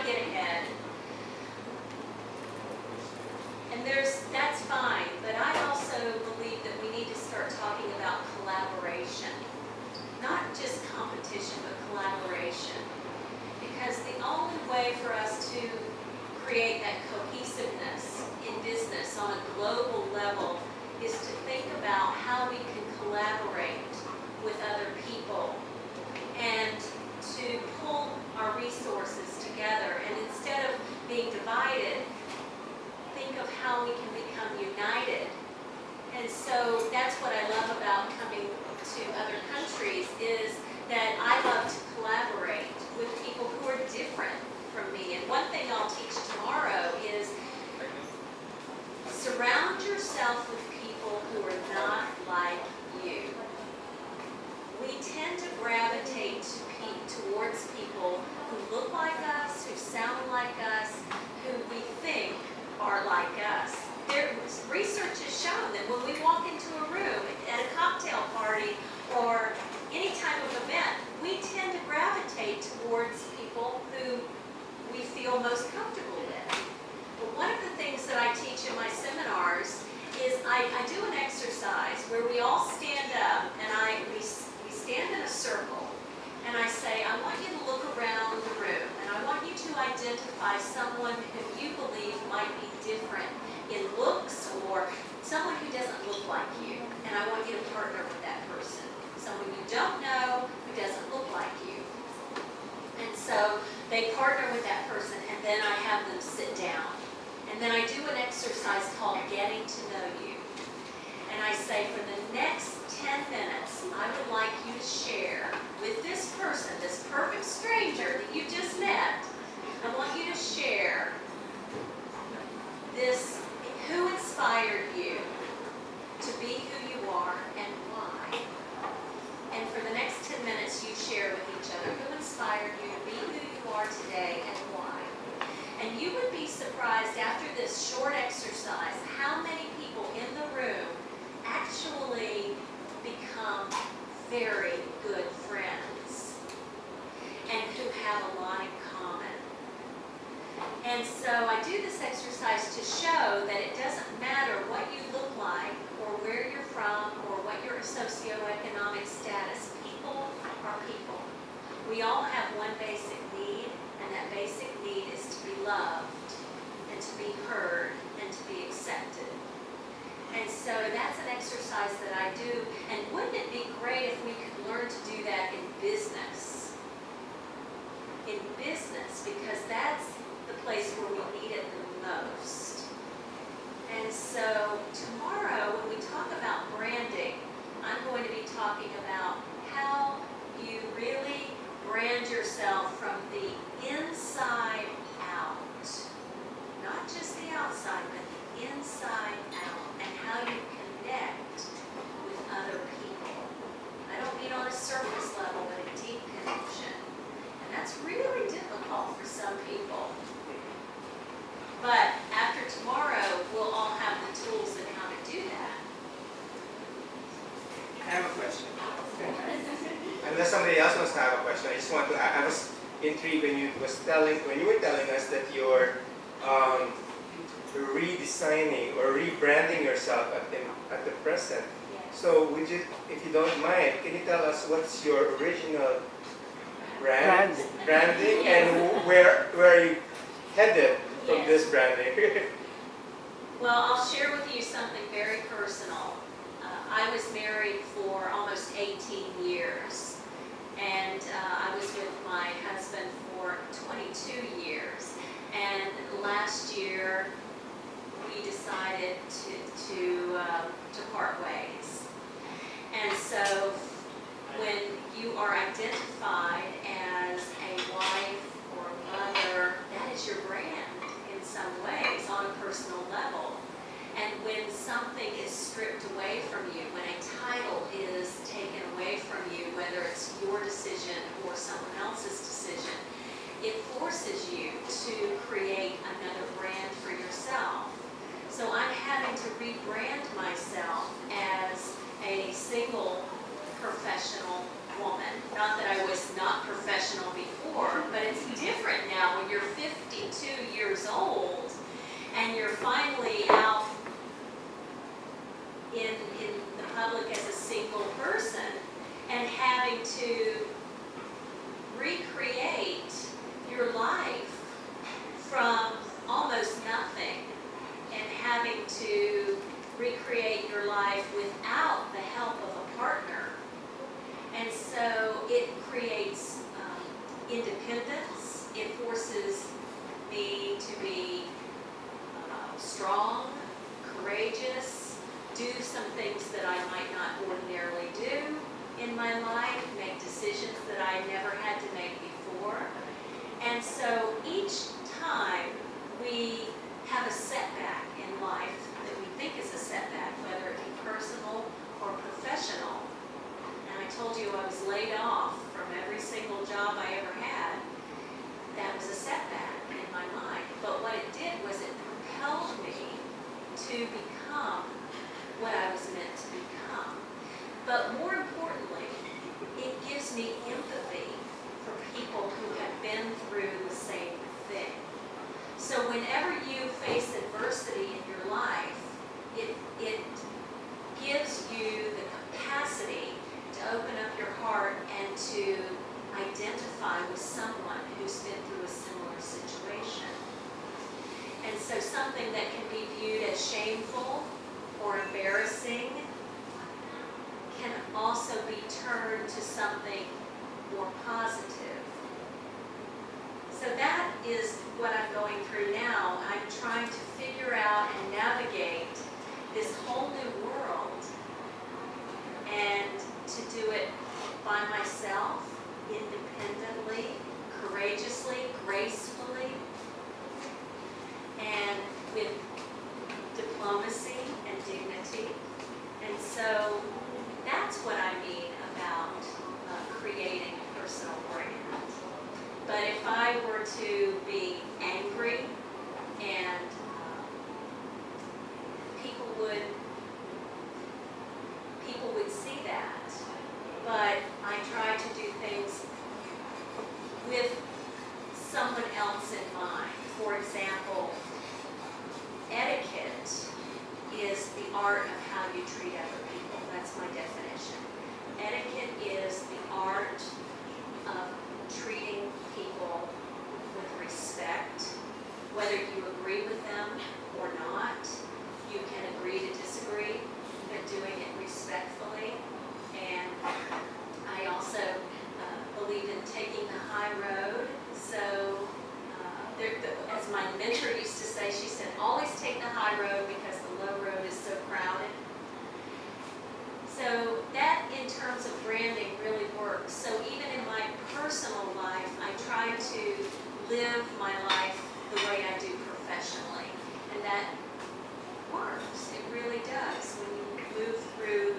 I get ahead. And that's fine, but I also believe that we need to start talking about collaboration. Not just competition, but collaboration. Because the only way for us to create that cohesiveness in business on a global level is to think about how we can collaborate with other people and to pull our resources together. And instead of being divided, think of how we can become united. And so that's what I love about coming to other countries, is that I love to collaborate with people who are different from me. And one thing I'll teach tomorrow is surround yourself with people who are not like you. We tend to gravitate towards people who look like us, who sound like us, who we think are like us. Research has shown that when we walk into a room at a cocktail party or any type of event, we tend to gravitate towards people who we feel most comfortable with. But one of the things that I teach in my seminars is I do an exercise where we all stand up and we stand in a circle, and I say, I want you to look around the room and I want you to identify someone who you believe might be different in looks, or someone who doesn't look like you, and I want you to partner with that person. Someone you don't know who doesn't look like you. And so they partner with that person, and then I have them sit down. And then I do an exercise called Getting to Know You. And I say, for the next 10 minutes, I would like you to share with this person, this perfect stranger that you just met, I want you to share this, who inspired you to be who you are and why. And for the next 10 minutes, you share with each other who inspired you to be who you are today and why. And you would be surprised after this short exercise how many people in the room actually become very good friends and who have a lot in common. And so I do this exercise to show that it doesn't matter what you look like or where you're from or what your socioeconomic status. People are people. We all have one basic need, and that basic need is to be loved and to be heard and to be accepted. And so that's an exercise that I do. And wouldn't it be great if we could learn to do that in business? In business, because that's the place where we need it the most. And so tomorrow, when we talk about branding, I'm going to be talking about how you really brand yourself from the inside out. Not just the outside, but the inside out, and how you connect with other people. I don't mean on a surface level, but a deep connection. And that's really difficult for some people. But after tomorrow, we'll all have the tools and how to do that. I have a question. Unless somebody else wants to have a question, I just want to. I was intrigued when you were telling us that you're redesigning or rebranding yourself at the present. Yes. So, would you, if you don't mind, can you tell us what's your original branding Yes. and where are you headed from Yes. this branding? Well, I'll share with you something very personal. I was married for almost 18 years, and I was with my husband for 22 years. And last year, we decided to part ways. And so, when you are identified as a wife or a mother, that is your brand in some ways on a personal level. And when something is stripped away from you, when a title is taken away from you, whether it's your decision or someone else's decision, it forces you to create another brand for yourself. So I'm having to rebrand myself as a single professional woman. Not that I was not professional before, but it's different now when you're 50 you're finally out in the public as a single person and having to recreate your life from almost nothing and having to recreate your life without the help of a partner. And so it creates independence. It forces me to be strong, courageous, do some things that I might not ordinarily do in my life, make decisions that I never had to make before. And so each time we have a setback in life that we think is a setback, whether it be personal or professional, and I told you I was laid off from every single job I ever had, that was a setback in my mind. But what it did was it propelled me to become what I was meant to become. But more importantly, it gives me empathy for people who have been through the same thing. So whenever you face adversity in your life, it gives you the capacity to open up your heart and to identify with someone who's been through a similar situation. And so something that can be viewed as shameful or embarrassing can also be turned to something more positive. So that is what I'm going through now. I'm trying to figure out and navigate this whole new world, and to do it by myself, independently, courageously, gracefully, and with diplomacy and dignity. And so that's what I mean about creating a personal brand. But if I were to be angry, and people would see that. But I try to do things with someone else in mind. For example, etiquette is the art of how you treat other people. That's my definition. Etiquette is the art of treating people with respect, whether you agree with them or not. You can agree to disagree, but doing it respectfully. And I also believe in taking the high road. So as my mentor used to say, she said, always take the high road because the low road is so crowded. So that, in terms of branding, really works. So even in my personal life, I try to live my life the way I do professionally. And that works. It really does. When you move through